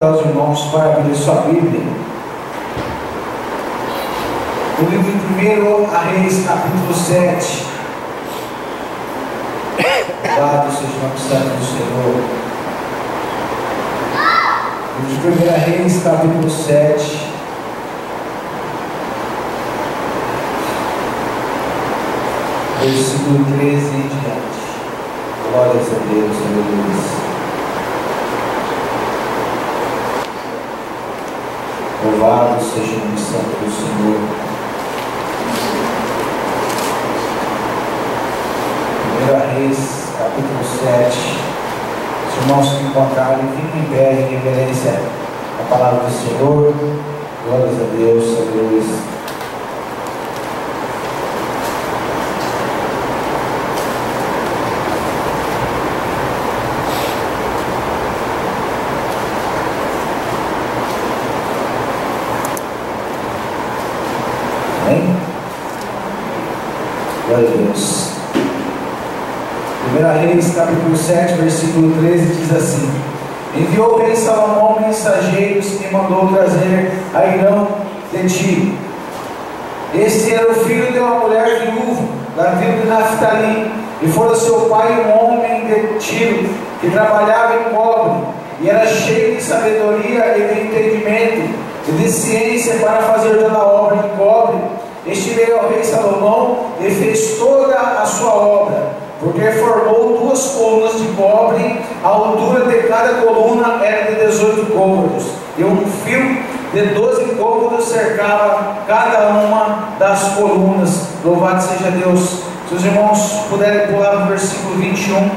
Aos irmãos para abrir sua Bíblia. O livro de 1 Reis, capítulo 7. Louvado seja o nome santo do Senhor. O livro de 1 Reis, capítulo 7. Versículo 13 em diante. Glórias a Deus, aleluia. Louvado seja o nome santo do Senhor. 1 Reis, capítulo 7. Os irmãos que encontrarem, fiquem em pé em reverência à palavra do Senhor. Glórias a Deus, aleluia. Glória a Deus. 1 Reis, capítulo 7, versículo 13, diz assim: Enviou o rei Salomão mensageiros e mandou trazer a Irão de Tiro. Este era o filho de uma mulher viúva, da tribo de Naftali, e fora seu pai um homem de Tiro, que trabalhava em cobre, e era cheio de sabedoria e de entendimento, e de ciência para fazer toda a obra de cobre. Este veio ao rei Salomão e fez toda a sua obra, porque formou 2 colunas de cobre, a altura de cada coluna era de 18 côvados, e um fio de 12 côvados cercava cada uma das colunas. Louvado seja Deus. Se os irmãos puderem pular no versículo 21,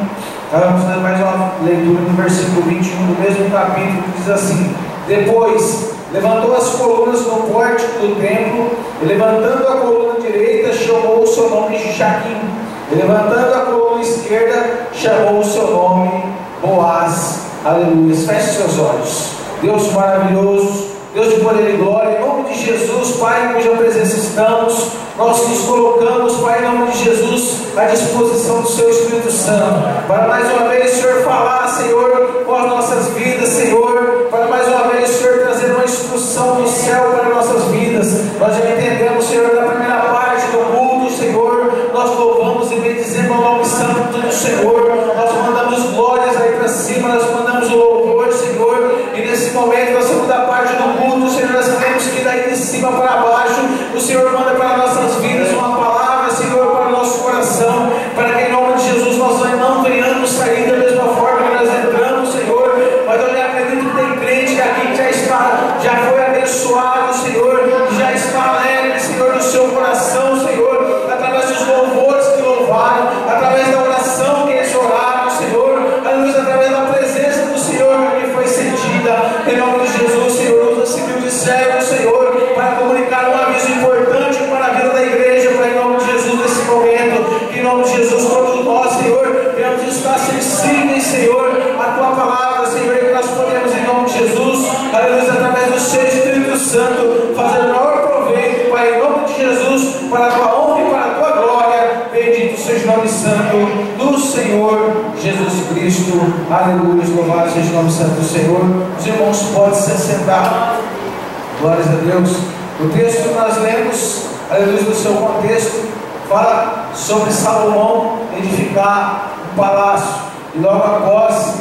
vamos fazer mais uma leitura no versículo 21 do mesmo capítulo, que diz assim: Depois levantou as colunas no pórtico do templo, e levantando a coluna direita, chamou o seu nome Jaquim, e levantando a coluna esquerda, chamou o seu nome Boaz. Aleluia. Feche seus olhos. Deus maravilhoso, Deus de poder e glória, em nome de Jesus, Pai, em cuja presença estamos, nós nos colocamos, Pai, em nome de Jesus, à disposição do Seu Espírito Santo, para mais uma vez, Senhor, falar, Senhor, com as nossas vidas, Senhor, para mais uma vez, Senhor, trazer uma instrução do céu para nossas vidas. Nós já entendemos, Senhor, na primeira parte do culto, Senhor, nós louvamos e bendizemos o nome santo do Senhor, nós mandamos glórias aí para cima, nós mandamos o louvor, Senhor, e nesse momento, na segunda parte do culto, Senhor, nós queremos que daí de cima para baixo, o Senhor manda para nossas vidas uma palavra, Senhor, para o nosso coração, para que em nome de Jesus nós não venhamos sair da mesma forma que nós entramos, Senhor. Mas eu acredito que tem crente aqui que já foi abençoado, Senhor, que já está alegre, Senhor, no seu coração, Senhor, através dos louvores que louvaram, através da oração que eles oraram, Senhor, através da presença do Senhor que foi sentida. Em nome de Jesus, Senhor, usa esse mil de servo, Senhor, para comunicar um aviso importante para a vida da igreja, para em nome de Jesus, nesse momento, que em nome de Jesus, todos nós, Senhor, queremos estar sensíveis, Senhor, à Tua palavra, Senhor, e que nós podemos, em nome de Jesus, aleluia, através do Seu Espírito Santo, fazer o maior proveito, Pai, em nome de Jesus, para a Tua honra e para a Tua glória. Bendito seja o nome santo do Senhor Jesus Cristo. Aleluia, louvado seja o nome santo do Senhor. Os irmãos podem se sentar. Glórias a Deus. O texto que nós lemos, aleluia, no seu contexto, fala sobre Salomão edificar um palácio, e logo após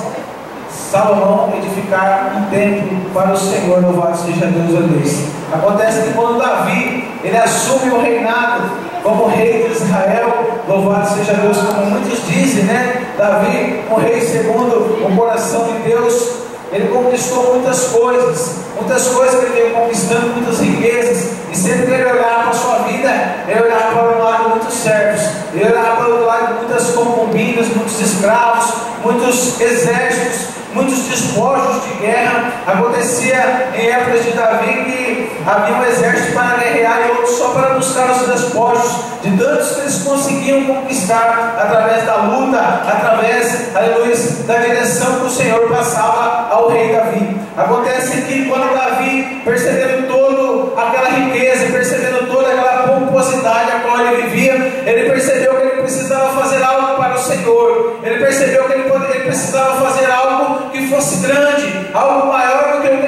Salomão edificar um templo para o Senhor. Louvado seja Deus, aleluia. Acontece que quando Davi ele assume o reinado como rei de Israel, louvado seja Deus, como muitos dizem, né? Davi, um rei segundo o coração de Deus, ele conquistou muitas coisas que ele veio conquistando, muitas riquezas, e sempre que ele olhava para a sua vida, ele olhava para o lado de muitos servos, ele olhava para o lado de muitas concubinas, muitos escravos, muitos exércitos, muitos despojos de guerra. Acontecia em épocas de Davi que havia um exército para guerrear e outros só para buscar os despojos de tantos que eles conseguiam conquistar através da luta, através, aleluia, da direção que o Senhor passava ao rei Davi. Acontece que quando Davi, percebendo toda aquela riqueza, percebendo toda aquela pomposidade a qual ele vivia, ele percebeu que ele precisava fazer algo para o Senhor. Ele percebeu que ele precisava fazer algo que fosse grande, algo maior do que o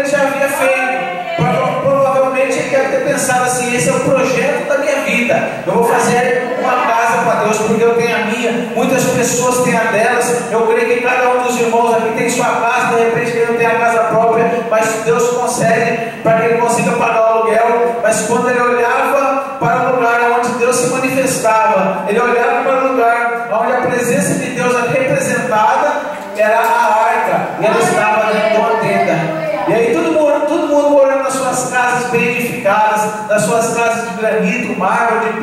vida. Eu vou fazer uma casa para Deus, porque eu tenho a minha, muitas pessoas têm a delas. Eu creio que cada um dos irmãos aqui tem sua casa, de repente ele não tem a casa própria, mas Deus concede para que ele consiga pagar o aluguel. Mas quando ele olhava para o lugar onde Deus se manifestava, ele olhava para o lugar onde a presença de Deus era representada, era a arca, e ela estava dentro de uma tenda. E aí todo mundo morando nas suas casas bem edificadas, nas suas casas de granito, mármore,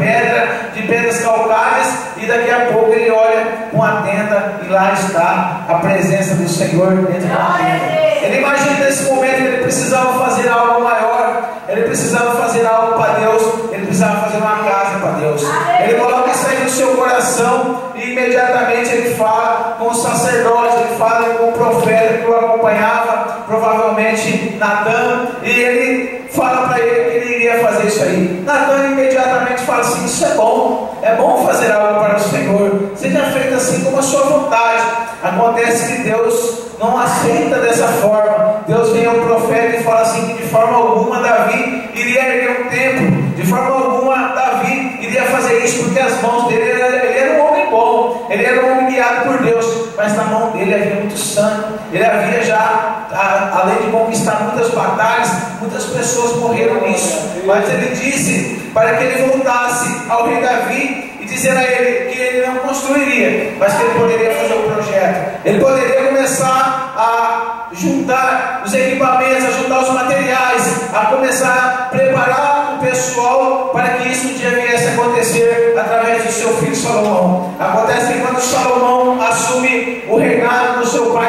de pedras calcárias, e daqui a pouco ele olha com a tenda e lá está a presença do Senhor dentro da tenda. Ele imagina nesse momento que ele precisava fazer algo maior, ele precisava fazer algo para Deus, ele precisava fazer uma casa para Deus. Ele coloca isso aí no seu coração e imediatamente ele fala com o sacerdote, ele fala com o profeta que o acompanhava, provavelmente Natã, e ele fala para ele que ele iria fazer isso aí. Natã imediatamente fala assim: isso é bom fazer algo para o Senhor, seja feito assim como a sua vontade. Acontece que Deus não aceita dessa forma. Deus vem ao profeta e fala assim que de forma alguma Davi iria erguer um templo, de forma alguma Davi iria fazer isso, porque as mãos dele, ele era um homem bom, ele era um homem guiado por Deus, mas na mão dele havia muito sangue. Ele havia já, além de conquistar muitas batalhas, muitas pessoas morreram nisso. Mas ele disse para que ele voltasse ao rei Davi e dizer a ele que ele não construiria, mas que ele poderia fazer o projeto. Ele poderia começar a juntar os equipamentos, a juntar os materiais, a começar a preparar o pessoal para que isso um dia viesse a acontecer através do seu filho Salomão. Acontece que quando Salomão assume o reinado do seu pai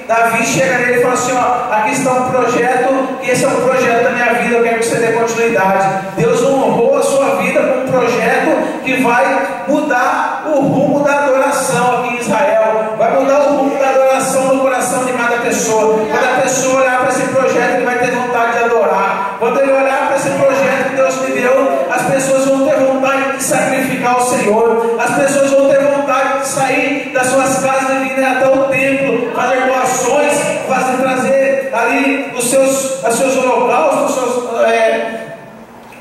Davi chega nele e fala assim: ó, aqui está um projeto, que esse é um projeto da minha vida, eu quero que você dê continuidade. Deus honrou a sua vida com um projeto que vai mudar o rumo da adoração aqui em Israel, vai mudar o rumo da adoração no coração de cada pessoa. Quando a pessoa olhar para esse projeto, ele vai ter vontade de adorar. Quando ele olhar para esse projeto que Deus me deu, as pessoas vão ter vontade de sacrificar ao Senhor, as pessoas vão ter vontade de sair das suas casas e vir até o templo, fazer doações, trazer ali os seus holocaustos,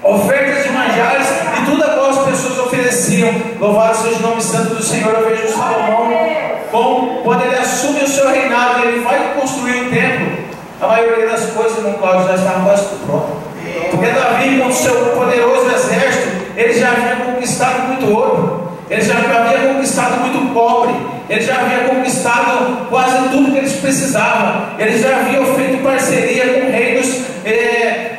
ofertas de manjares e tudo a qual as pessoas ofereciam. Louvado seja o nome santo do Senhor. Eu vejo Salomão, quando ele assume o seu reinado, ele vai construir o templo. A maioria das coisas, irmão Cláudio, já estavam quase prontas, porque Davi, com o seu poderoso exército, ele já havia conquistado muito ouro, ele já havia conquistado muito cobre, ele já havia conquistado quase tudo que eles precisavam. Eles já haviam feito parceria com reinos,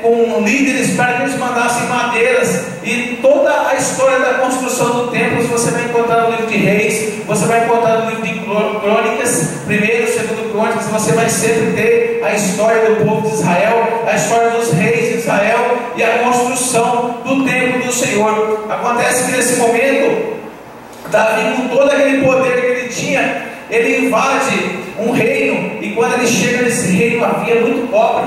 com líderes, para que eles mandassem madeiras. E toda a história da construção do templo você vai encontrar no livro de Reis, você vai encontrar no livro de Crônicas, primeiro, segundo Crônicas. Você vai sempre ter a história do povo de Israel, a história dos reis de Israel e a construção do templo do Senhor. Acontece que nesse momento, Davi, com todo aquele poder que ele tinha, ele invade um reino, e quando ele chega nesse reino havia muito cobre,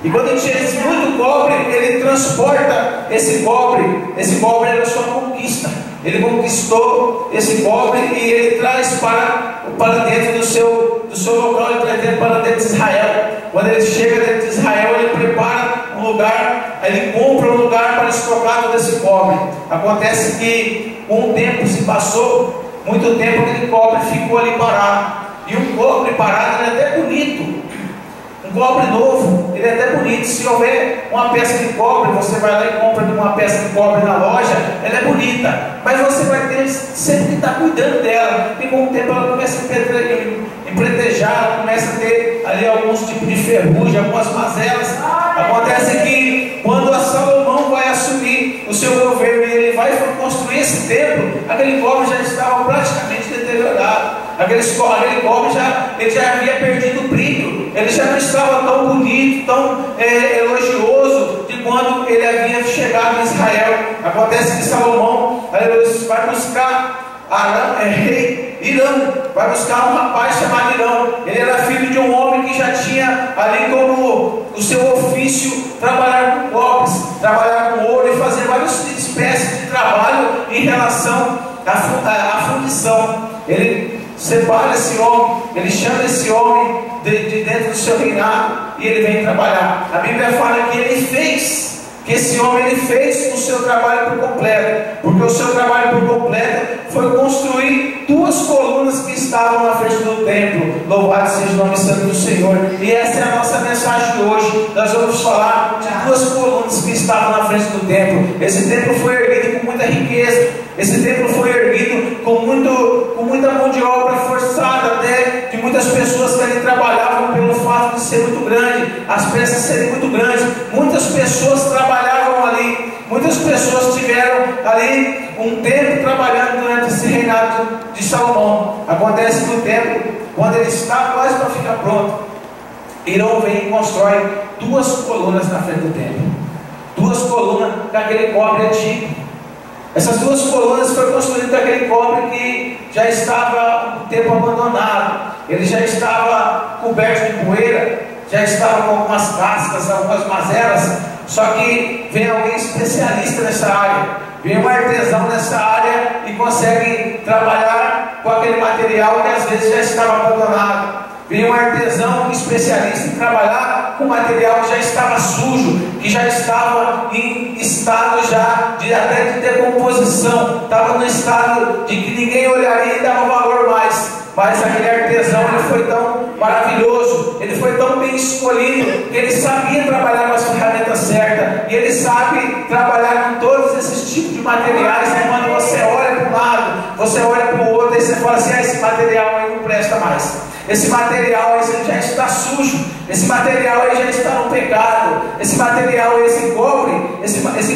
e quando ele chega nesse muito cobre, ele transporta esse cobre era a sua conquista. Ele conquistou esse cobre e ele traz para dentro do seu local, ele traz para dentro de Israel. Quando ele chega dentro de Israel, ele prepara um lugar, ele compra um lugar para estocar todo esse cobre. Acontece que com o tempo se passou, muito tempo aquele cobre ficou ali parado. E um cobre parado, ele é até bonito. Um cobre novo, ele é até bonito. Se houver uma peça de cobre, você vai lá e compra uma peça de cobre na loja, ela é bonita, mas você vai ter sempre que estar cuidando dela, e com o tempo ela começa a empretejar, ela começa a ter ali alguns tipos de ferrugem, algumas mazelas. Acontece que quando a Salomão vai assumir o seu governo e ele vai construir esse templo, aquele cobre já estava praticamente deteriorado. Aquele cobre ele já havia perdido o brilho, ele já não estava tão bonito, tão elogioso de quando ele havia chegado em Israel. Acontece que Salomão vai buscar rei Irão, vai buscar um rapaz chamado Irão. Ele era filho de um homem que já tinha ali como o seu ofício trabalhar com cobres, trabalhar com ouro e fazer várias espécies de trabalho em relação à fundição. Ele separa esse homem, ele chama esse homem de dentro do seu reinado e ele vem trabalhar. A Bíblia fala que ele fez que esse homem ele fez o seu trabalho por completo, porque o seu trabalho por completo foi construir 2 colunas que estavam na frente do templo. Louvado seja o nome santo do Senhor. E essa é a nossa mensagem de hoje. Nós vamos falar de 2 colunas que estavam na frente do templo. Esse templo foi erguido com muita riqueza. Esse templo foi erguido com muita mão de obra forçada, até de muitas pessoas que ali trabalhavam pelo fato de ser muito grande, as peças serem muito grandes. Muitas pessoas trabalhavam ali, muitas pessoas tiveram ali um tempo trabalhando durante esse reinado de Salomão. Acontece que o templo, quando ele está quase para ficar pronto, Hirão vem e constrói 2 colunas na frente do templo, 2 colunas daquele cobre antigo. Essas 2 colunas foram construídas daquele cobre que já estava um tempo abandonado, ele já estava coberto de poeira, já estava com algumas cascas, algumas mazelas. Só que vem alguém especialista nessa área, vem um artesão nessa área e consegue trabalhar com aquele material que às vezes já estava abandonado. Vem um artesão especialista em trabalhar com material que já estava sujo, que já estava em estado já até de decomposição, estava no estado de que ninguém olharia e dava valor mais. Mas aquele artesão, ele foi tão maravilhoso, ele foi tão bem escolhido, que ele sabia trabalhar com as ferramentas certas, e ele sabe trabalhar com todos esses tipos de materiais. E quando você olha para um lado, você olha para o outro, e você fala assim: esse material aí não presta mais, esse material aí já está sujo, esse material aí já está no pecado, esse material, esse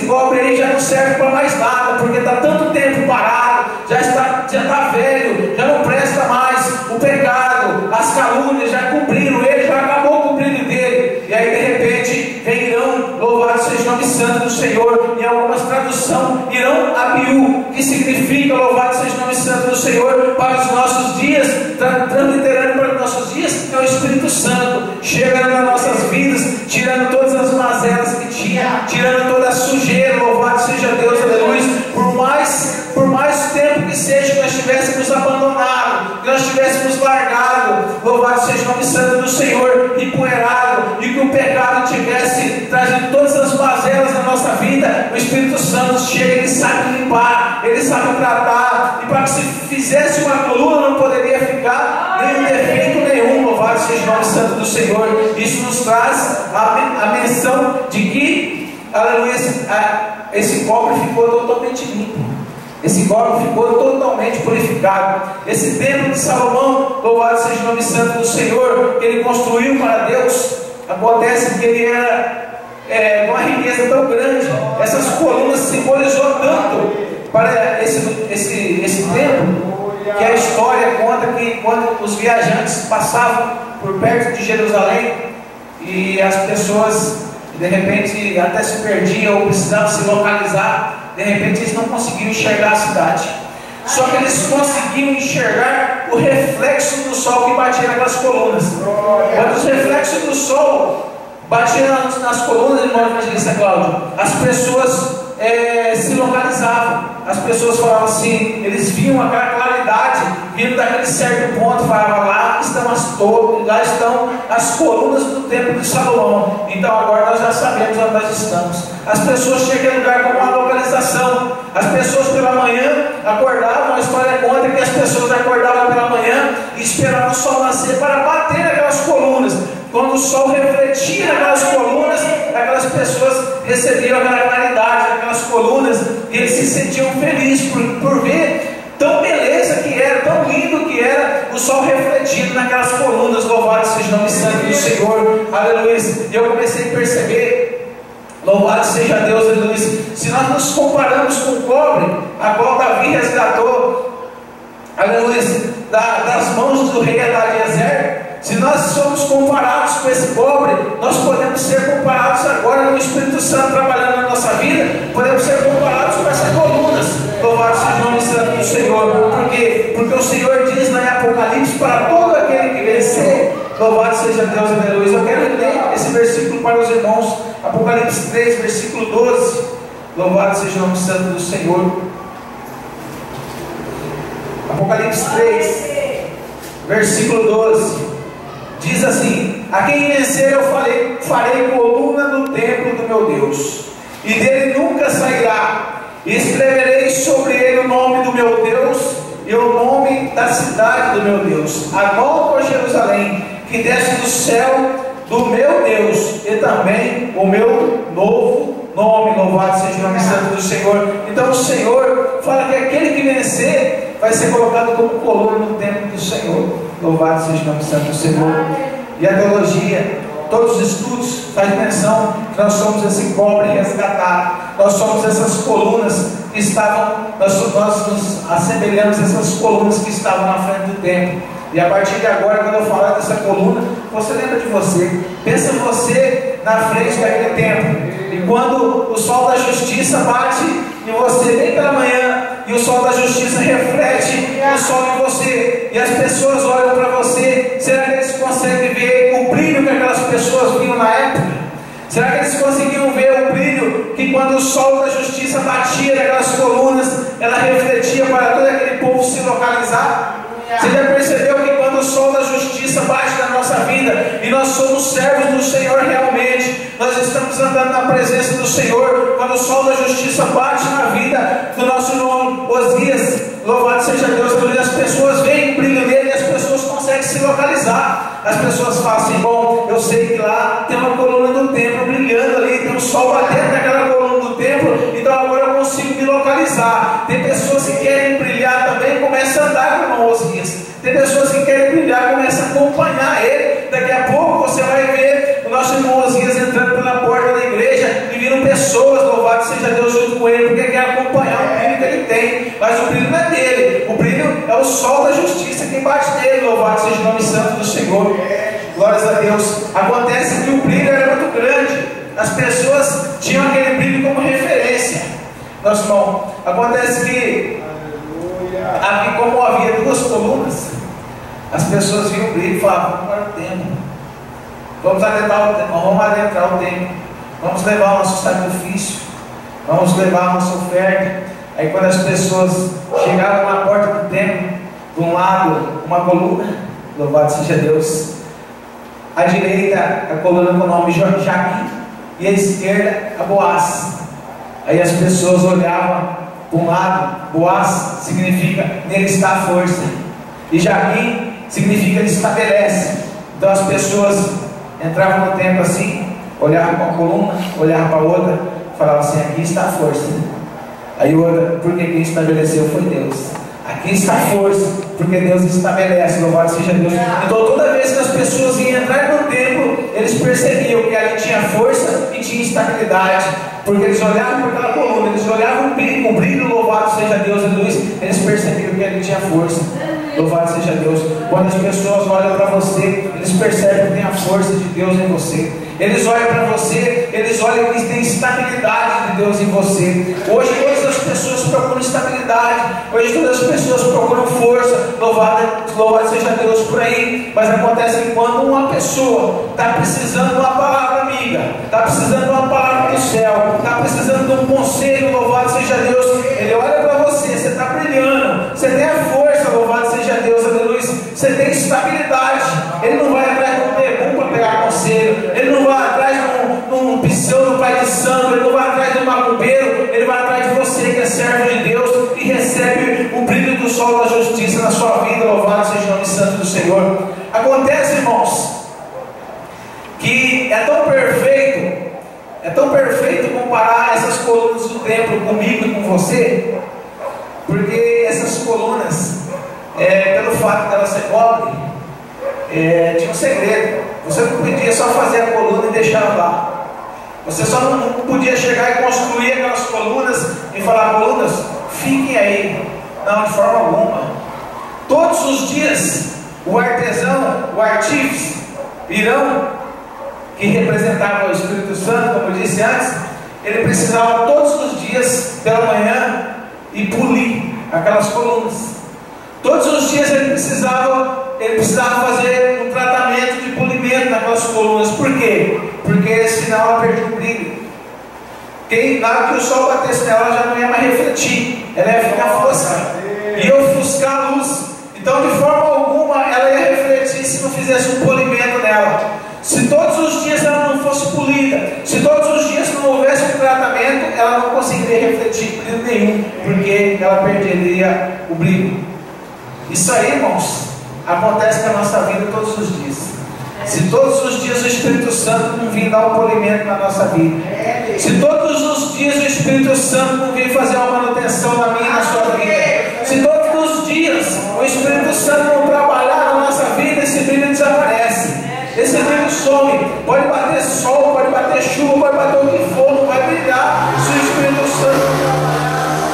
cobre aí já não serve para mais nada, porque está tanto tempo parado, já está velho, já não presta mais. O pecado, as calúnias já cobriram ele, já acabou com o brilho dele. E aí de repente vem Hirão, louvado seja o nome santo do Senhor. Em algumas traduções, Hirão Abiú, que significa louvado seja o nome santo do Senhor para os nossos dias, transliterando para os nossos dias, é o Espírito Santo chegando nas nossas vidas, tirando todas as mazelas que tinha, tirando toda a sujeira. Louvado seja Deus, aleluia. Por mais tempo que seja que nós tivéssemos abandonado, que nós tivéssemos largado, louvado seja o nome santo do Senhor, empoeirado, e que o pecado tivesse trazido todas as mazelas na nossa vida, o Espírito Santo chega, ele sabe limpar, ele sabe tratar, e para que se fizesse uma coluna não poderia ficar nenhum defeito nenhum. Louvado seja o nome santo do Senhor. Isso nos traz a menção de que, aleluia, esse cobre ficou totalmente limpo, esse cobre ficou totalmente purificado. Esse templo de Salomão, louvado seja o nome santo do Senhor, que ele construiu para Deus, acontece que ele era uma riqueza tão grande, essas colunas simbolizou tanto para esse templo, que a história conta que quando os viajantes passavam por perto de Jerusalém, e as pessoas de repente até se perdiam ou precisavam se localizar, de repente eles não conseguiam enxergar a cidade, só que eles conseguiam enxergar o reflexo do sol que batia naquelas colunas. Quando os reflexos do sol batiam nas colunas, irmão evangelista Cláudio, as pessoas se localizavam, as pessoas falavam assim, eles viam aquela claridade vindo daquele certo ponto, falavam: lá estão as colunas do templo de Salomão. Então agora nós já sabemos onde nós estamos. As pessoas chegam em lugar com uma localização. As pessoas pela manhã acordavam, a história conta que as pessoas acordavam pela manhã e esperavam o sol nascer para bater naquelas colunas. Quando o sol refletia naquelas colunas, aquelas pessoas recebiam aquela claridade naquelas colunas, e eles se sentiam felizes por ver tão beleza que era, tão lindo que era o sol refletido naquelas colunas. Louvado seja o nome santo do Senhor, aleluia. E eu comecei a perceber, louvado seja Deus, aleluia, se nós nos comparamos com o cobre, a qual Davi resgatou, aleluia, das mãos do rei Adad-Ezer, se nós somos comparados com esse cobre, nós podemos ser comparados agora com o Espírito Santo trabalhando na nossa vida, podemos ser comparados com essas colunas. Louvado seja o nome santo do Senhor. Por quê? Porque o Senhor diz lá em Apocalipse para todo aquele que vencer, louvado seja Deus, aleluia. Eu quero ler esse versículo para os irmãos, Apocalipse 3, versículo 12. Louvado seja o nome santo do Senhor. Apocalipse 3, versículo 12. Diz assim: a quem vencer eu farei coluna no templo do meu Deus, e dele nunca sairá. E escreverei sobre ele o nome do meu Deus e o nome da cidade do meu Deus, a nova Jerusalém, que desce do céu do meu Deus, e também o meu novo nome. Louvado seja o nome santo do Senhor. Então o Senhor fala que aquele que vencer vai ser colocado como coluna no templo do Senhor. Louvado seja o nome santo do Senhor. E a teologia, todos os estudos fazem menção que nós somos esse cobre resgatado, nós somos essas colunas que estavam, nós nos assemelhamos a essas colunas que estavam na frente do templo. E a partir de agora, quando eu falar dessa coluna, você lembra de você, pensa você na frente daquele templo, e quando o sol da justiça bate em você bem pela manhã, e o sol da justiça reflete o sol em você, e as pessoas olham para você, será que eles conseguem ver o brilho que aquelas pessoas viam na época? Será que eles conseguiam ver o brilho que quando o sol da justiça batia naquelas colunas, ela refletia para todo aquele povo se localizar? Você já percebeu que quando o sol da justiça bate na nossa vida e nós somos servos do Senhor realmente, nós estamos andando na presença do Senhor, quando o sol da justiça bate na vida do nosso irmão Osias, louvado seja Deus, as pessoas veem o brilho dele e as pessoas conseguem se localizar. As pessoas falam assim: bom, eu sei que lá tem uma coluna do templo brilhando ali, tem um sol batendo naquela coluna do templo, então agora eu consigo me localizar. Tem pessoas que querem brilhar também, começam a andar com o irmão Osias. Tem pessoas que querem brilhar, começam a acompanhar ele. Daqui a pouco você vai ver o nosso irmão Osias entrando pela porta da igreja e viram pessoas, louvado seja Deus, junto com ele, porque quer acompanhar o brilho que ele tem. Mas o brilho não é dele, o brilho é o sol da justiça que bate nele, louvado seja o nome santo do Senhor. Glórias a Deus. Acontece que o brilho era muito grande, as pessoas tinham aquele brilho como referência. Nosso irmão, acontece que aqui, como havia duas colunas, as pessoas viam o brilho e falavam: vamos para o templo, vamos adentrar o templo, vamos levar o nosso sacrifício, vamos levar a nossa oferta. Aí quando as pessoas chegavam na porta do templo, de um lado uma coluna, louvado seja Deus, à direita a coluna com o nome Jaquim, e à esquerda a Boaz. Aí as pessoas olhavam para um lado, Boaz significa nele está a força, e Jaquim significa ele estabelece. Então as pessoas entravam no templo assim, olhavam para uma coluna, olhavam para a outra, falavam assim: aqui está a força. Aí outra, porque quem estabeleceu foi Deus. Aqui está a força, porque Deus estabelece, louvado seja Deus. Então toda vez que as pessoas iam entrar no templo, eles percebiam que ali tinha força e tinha estabilidade, porque eles olhavam por aquela coluna, eles olhavam o brilho, louvado seja Deus, eles percebiam que ali tinha força, louvado seja Deus. Quando as pessoas olham para você, eles percebem que tem a força de Deus em você. Eles olham para você, eles olham que tem estabilidade de Deus em você. Hoje todas as pessoas procuram estabilidade, hoje todas as pessoas procuram força, louvado seja Deus por aí. Mas acontece que quando uma pessoa está precisando de uma palavra amiga, está precisando de uma palavra do céu, está precisando de um conselho, louvado seja Deus, ele olha para você, você está brilhando, você tem a força, louvado seja Deus, aleluia, você tem estabilidade. Ele não vai atrás de um bebum para pegar conselho, ele não vai atrás de um pisão do pai de santo, ele não vai atrás de um macumbeiro, ele vai atrás de você que é servo de Deus e recebe o brilho do sol da justiça na sua vida, louvado seja o nome santo do Senhor. Acontece, irmãos, que é tão perfeito comparar essas colunas do templo comigo e com você, porque essas colunas, pelo fato de elas ser cobre, tinha um segredo. Você não podia só fazer a coluna e deixar lá. Você só não podia chegar e construir aquelas colunas e falar: colunas, fiquem aí. Não, de forma alguma. Todos os dias o artesão, o artífice, Irão, que representava o Espírito Santo, como eu disse antes, ele precisava todos os dias pela manhã ir polir aquelas colunas. Todos os dias ele precisava fazer um tratamento de polimento naquelas colunas. Por quê? Porque senão ela perdia o brilho. Na hora que o sol batesse nela, ela já não ia mais refletir, ela ia ficar fosca, ia ofuscar a luz. Então de forma alguma ela ia refletir se não fizesse um polimento nela. Se todos os dias ela não fosse polida, se todos os dias não houvesse um tratamento, ter tido brilho nenhum, porque ela perderia o brilho. Isso aí, irmãos, acontece na nossa vida todos os dias. Se todos os dias o Espírito Santo não vir dar um polimento na nossa vida, se todos os dias o Espírito Santo não vir fazer uma manutenção na minha e na sua vida, se todos os dias o Espírito Santo não trabalhar na nossa vida, esse brilho desaparece, esse brilho some. Pode bater sol, pode bater chuva, pode bater o que for, não vai brilhar se o Espírito Santo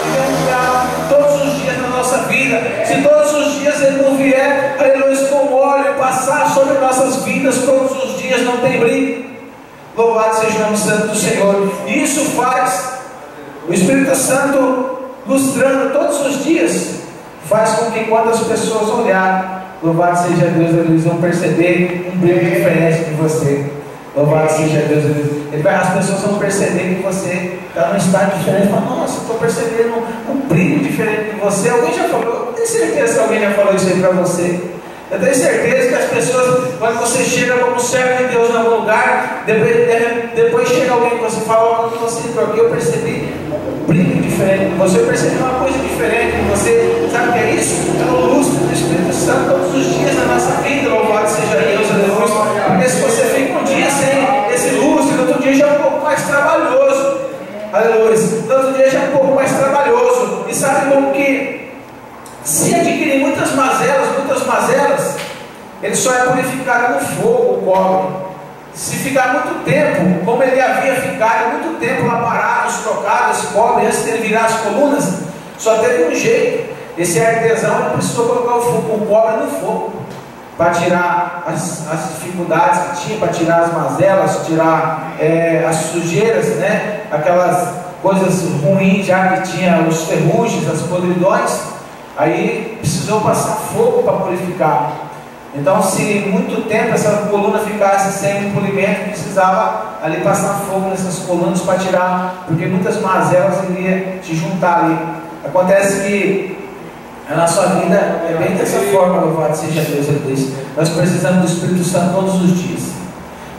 não trabalhar todos os dias na nossa vida. Se todos os dias ele não vier, aleluia, com óleo passar sobre nossas vidas, todos os dias não tem brilho. Louvado seja o nome santo do Senhor. E isso faz o Espírito Santo lustrando todos os dias, faz com que quando as pessoas olharem, louvado seja Deus, eles vão perceber um brilho diferente de você. Louvado seja Deus. As pessoas vão perceber que você está num estado diferente. Fala, nossa, estou percebendo um brilho diferente de você. Alguém já falou? Eu tenho certeza que alguém já falou isso aí para você. Eu tenho certeza que as pessoas, quando você chega como servo de Deus em algum lugar, depois chega alguém que você fala, quando você entrou aqui, eu percebi um brilho diferente de você, eu percebi uma coisa diferente de você. Sabe o que é isso? É o lustre do Espírito Santo todos os dias na nossa vida. Louvado seja Deus, aleluia. Porque se você fica um dia sem esse lustre, no outro dia já é um pouco mais trabalhoso. Aleluia. No outro dia já é um pouco mais trabalhoso. E sabe como que se adquirir muitas mazelas, ele só é purificado no fogo, o cobre. Se ficar muito tempo, como ele havia ficado muito tempo lá parado, trocado esse cobre, antes dele virar as colunas, só teve um jeito. Esse artesão ele precisou colocar o cobre no fogo, para tirar as dificuldades que tinha, para tirar as mazelas, tirar as sujeiras, né? Aquelas coisas ruins já que tinha, os ferrugens, as podridões. Aí precisou passar fogo para purificar. Então, se muito tempo essa coluna ficasse sem um polimento, precisava ali passar fogo nessas colunas para tirar, porque muitas mazelas iriam te juntar ali. Acontece que na sua vida é bem dessa forma, louvado seja Deus. Nós precisamos do Espírito Santo todos os dias.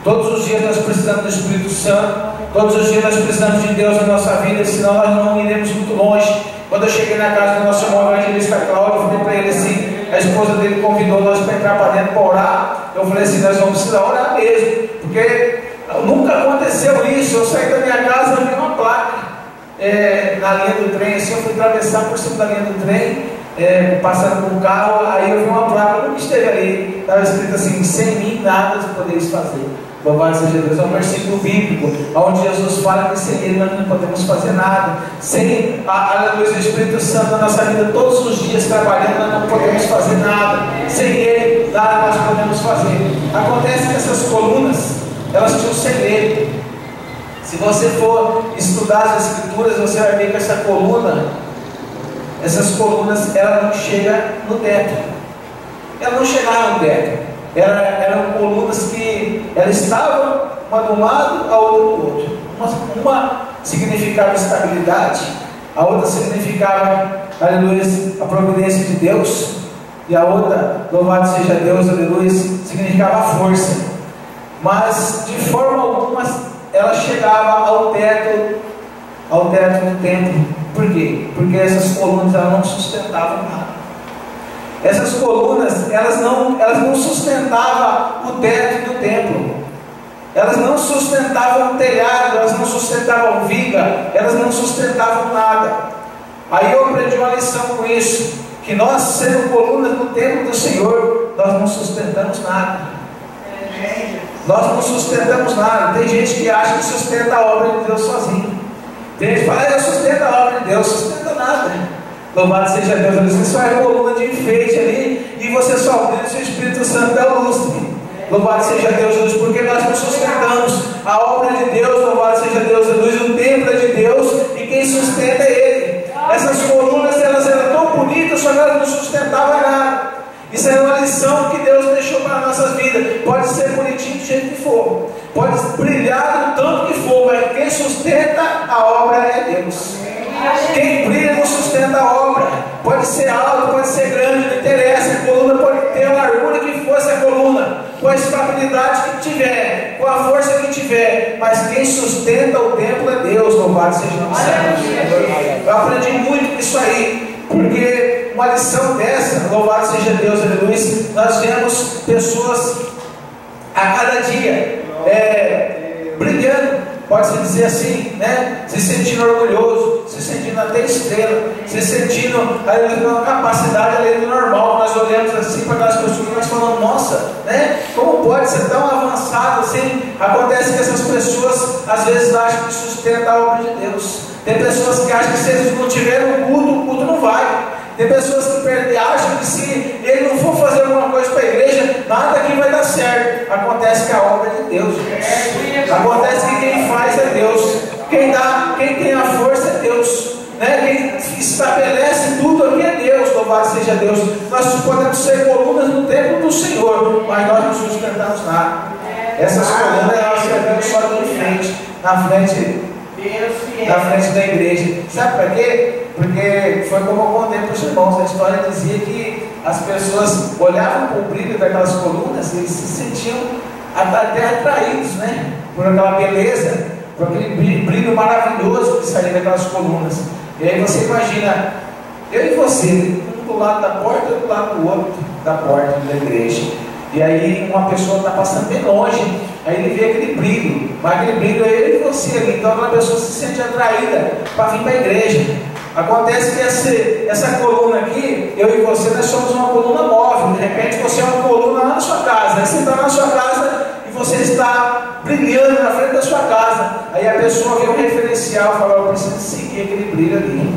Todos os dias nós precisamos do Espírito Santo. Todos os dias nós precisamos de Deus na nossa vida, senão nós não iremos muito longe. Quando eu cheguei na casa do nosso irmão evangelista Cláudio, eu falei para ele assim, a esposa dele convidou nós para entrar para dentro para orar. Eu falei assim, nós vamos precisar orar mesmo, porque nunca aconteceu isso. Eu saí da minha casa e vi uma placa na linha do trem, assim, eu fui atravessar por cima da linha do trem, passando com o carro, aí eu vi uma placa, nunca esteve ali, estava escrito assim, sem mim nada você poderia fazer. Louvado seja Deus. É um versículo bíblico, onde Jesus fala que sem Ele nós não podemos fazer nada. Sem a luz do Espírito Santo na nossa vida, todos os dias trabalhando, nós não podemos fazer nada. Sem Ele, nada nós podemos fazer. Acontece que essas colunas, elas tinham segredo. Se você for estudar as Escrituras, você vai ver que essa coluna, essas colunas, ela não chega no teto. Ela não chegava no teto. Eram colunas que elas estavam uma de um lado, a outra do outro. Uma significava estabilidade, a outra significava, aleluia, a providência de Deus, e a outra, louvado seja Deus, aleluia, significava força. Mas de forma alguma ela chegava ao teto do templo. Por quê? Porque essas colunas elas não sustentavam nada. Essas colunas, elas não sustentavam o teto do templo. Elas não sustentavam o telhado, elas não sustentavam viga, elas não sustentavam nada. Aí eu aprendi uma lição com isso, que nós, sendo colunas no templo do Senhor, nós não sustentamos nada. Nós não sustentamos nada. Tem gente que acha que sustenta a obra de Deus sozinho. Tem gente que fala, eu sustento a obra de Deus, sustenta nada. Louvado seja Deus, você só é coluna de enfeite ali, e você só brilha se o Espírito Santo é o lustre. Louvado seja Deus, porque nós não sustentamos a obra de Deus. Louvado seja Deus, o templo é de Deus, e quem sustenta é Ele. Essas colunas, elas eram tão bonitas, só que elas não sustentavam nada. Isso é uma lição que Deus deixou para as nossas vidas. Pode ser bonitinho do jeito que for, pode brilhar do tanto que for, mas quem sustenta a obra é Deus. Quem brilha não sustenta a obra. Pode ser alto, pode ser grande, não interessa. A coluna pode ter a largura que for essa coluna, com a estabilidade que tiver, com a força que tiver, mas quem sustenta o templo é Deus. Louvado seja o nome do Senhor. Eu aprendi muito com isso aí, porque uma lição dessa, louvado seja Deus, aleluia, nós vemos pessoas a cada dia brilhando, pode-se dizer assim, né? Se sentindo orgulhoso, se sentindo até estrela, se sentindo uma capacidade além do normal. Nós olhamos assim para aquelas pessoas e nós falamos, nossa, né? Como pode ser tão avançado assim? Acontece que essas pessoas às vezes acham que sustenta a obra de Deus. Tem pessoas que acham que se eles não tiverem o culto não vai. Tem pessoas que acham que se ele não for fazer alguma coisa para a igreja, nada aqui vai dar certo. Acontece que a obra é de Deus, gente. Acontece que quem faz é Deus. Quem tem a força é Deus, né? Quem estabelece tudo aqui é Deus. Louvado seja Deus. Nós podemos ser colunas no templo do Senhor, mas nós não sustentamos nada. Essas colunas elas servem só ali em frente, na frente da igreja. Sabe para quê? Porque foi como eu contei para os irmãos. A história dizia que as pessoas olhavam para o brilho daquelas colunas e eles se sentiam até atraídos, né? Por aquela beleza, por aquele brilho maravilhoso que saía daquelas colunas. E aí você imagina, eu e você, um do lado da porta e do lado do outro da porta da igreja. E aí uma pessoa está passando bem longe, aí ele vê aquele brilho, mas aquele brilho é eu e você ali. Então aquela pessoa se sente atraída para vir para a igreja. Acontece que essa coluna aqui, eu e você, nós somos uma coluna móvel. De repente você é uma coluna lá na sua casa. Aí você está na sua casa e você está brilhando na frente da sua casa. Aí a pessoa vê um referencial e fala, eu preciso seguir aquele brilho ali.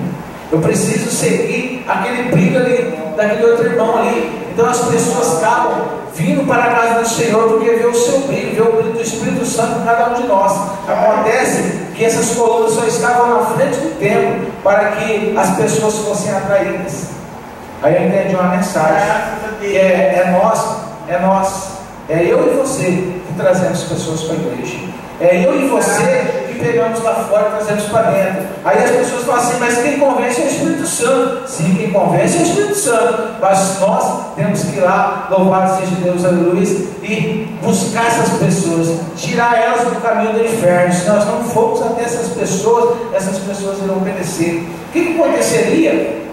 Eu preciso seguir aquele brilho ali, daquele outro irmão ali. Então as pessoas acabam vindo para a casa do Senhor porque vê o seu brilho, vê o brilho do Espírito Santo em cada um de nós. Acontece que essas colunas só estavam na frente do templo para que as pessoas fossem atraídas. Aí eu entendi uma mensagem que é nós, é eu e você que trazemos pessoas para a igreja. É eu e você que pegamos lá fora e trazemos para dentro. Aí as pessoas falam assim, mas quem convence é o Espírito Santo. Sim, quem convence é o Espírito Santo. Mas nós temos que ir lá, louvado seja Deus, aleluia, e buscar essas pessoas, tirar elas do caminho do inferno. Se nós não formos até essas pessoas irão perecer. O que aconteceria?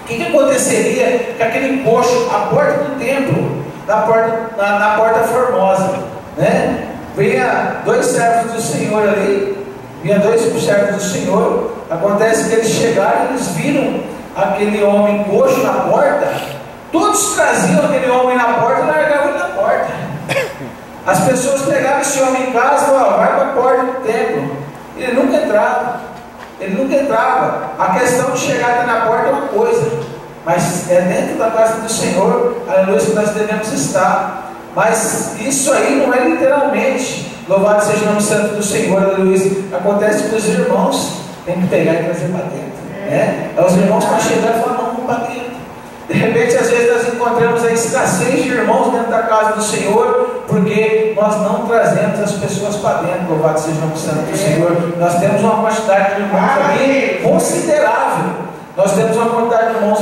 O que aconteceria com aquele coxo, a porta do templo, na porta formosa, né? Vinha dois servos do Senhor ali, acontece que eles chegaram, eles viram aquele homem coxo na porta, todos traziam aquele homem na porta e largavam ele na porta. As pessoas pegavam esse homem em casa e falavam, vai para a porta do templo. Ele nunca entrava. A questão de chegar até na porta é uma coisa, mas é dentro da casa do Senhor, aleluia, que nós devemos estar. Mas isso aí não é literalmente, louvado seja o nome santo do Senhor, aleluia. Acontece que os irmãos têm que pegar e trazer para dentro, né? Os irmãos estão chegando e falam, não, vamos para dentro. De repente, às vezes nós encontramos a escassez de irmãos dentro da casa do Senhor, porque nós não trazemos as pessoas para dentro, louvado seja o nome santo do Senhor. Nós temos uma quantidade de irmãos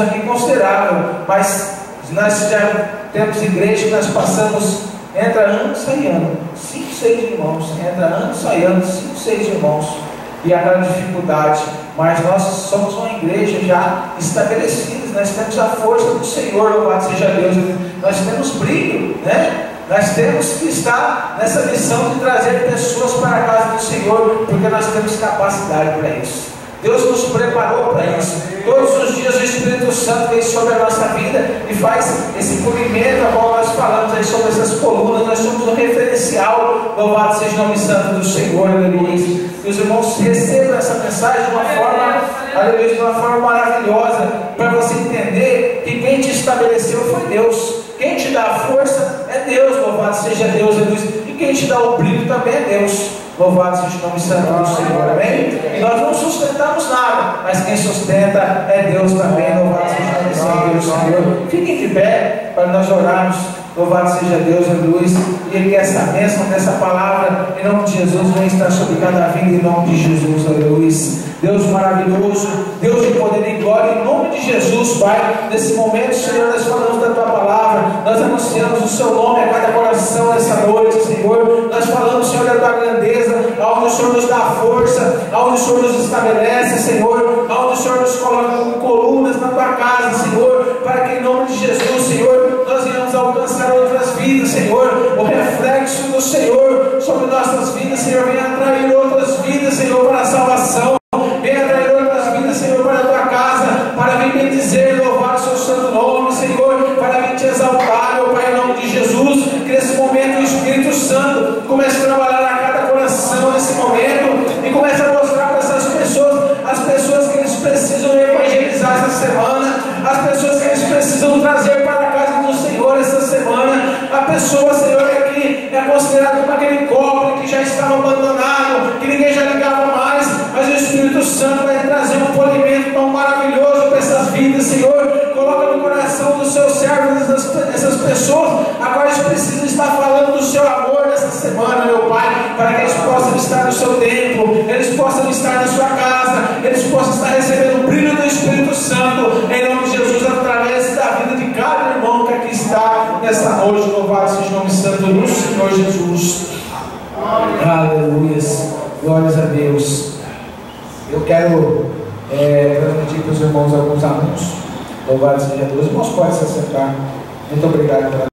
aqui considerável, mas nós já temos igreja que nós passamos, entra ano, sai ano, 5, 6 irmãos, entra ano, sai ano, 5, 6 irmãos, e aquela dificuldade, mas nós somos uma igreja já estabelecida, nós temos a força do Senhor, louvado seja Deus, nós temos brilho, né? Nós temos que estar nessa missão de trazer pessoas para a casa do Senhor, porque nós temos capacidade para isso. Deus nos preparou para isso. Todos os dias o Espírito Santo vem sobre a nossa vida e faz esse polimento a qual nós falamos aí sobre essas colunas. Nós somos um referencial, louvado seja o nome santo do Senhor, aleluia. Que os irmãos recebam essa mensagem de uma forma, aleluia, de uma forma maravilhosa, para você entender que quem te estabeleceu foi Deus. Quem te dá a força é Deus, louvado seja Deus, aleluia. E quem te dá o brilho também é Deus. Louvado seja o nome santo do Senhor, amém? E nós não sustentamos nada, mas quem sustenta é Deus também. Louvado seja o nome santo do Senhor. Fiquem de pé para nós orarmos. Louvado seja Deus, aleluia. E que essa bênção dessa palavra, em nome de Jesus, venha estar sobre cada vida, em nome de Jesus, aleluia. Deus maravilhoso, Deus de poder e glória, em nome de Jesus, Pai. Nesse momento, Senhor, nós falamos da tua palavra. Nós anunciamos o seu nome a cada coração nessa noite, Senhor. Nós falamos, Senhor, da tua grandeza, aonde o Senhor nos dá força, aonde o Senhor nos estabelece, Senhor, aonde o Senhor nos coloca como colunas na tua casa, Senhor, para que em nome de Jesus, Senhor, nós venhamos alcançar outras vidas, Senhor. O reflexo do Senhor sobre nossas vidas, Senhor, venha atrair outras vidas, Senhor, para a salvação. Venha atrair outras vidas, Senhor, para a tua casa, para vir bendizer, louvar o seu santo nome, Senhor, para vir te exaltar, meu Pai, em nome de Jesus. Que nesse momento o Espírito Santo comece a trabalhar a cada coração nesse momento e comece a mostrar para essas pessoas, as pessoas que eles precisam evangelizar essa semana, as pessoas que eles precisam trazer para a casa do Senhor essa semana. A pessoa, Senhor, que é considerada como aquele cobre que já estava abandonado, que ninguém já ligava mais, mas o Espírito Santo vai trazer um polimento tão maravilhoso para essas vidas, Senhor. Coloca no coração dos seus servos essas pessoas a quais precisam estar falando do seu amor nessa semana, meu Pai, para que eles possam estar no seu templo, eles possam estar na sua casa, eles possam estar recebendo o brilho do Espírito Santo, em nome de Jesus, através da vida de cada irmão que aqui está nesta noite. Louvado seja o nome santo do Senhor Jesus. Aleluias, glórias a Deus. Eu quero transmitir para os irmãos alguns anúncios. Louvado seja Deus. Irmãos, podem se assentar. Muito obrigado pela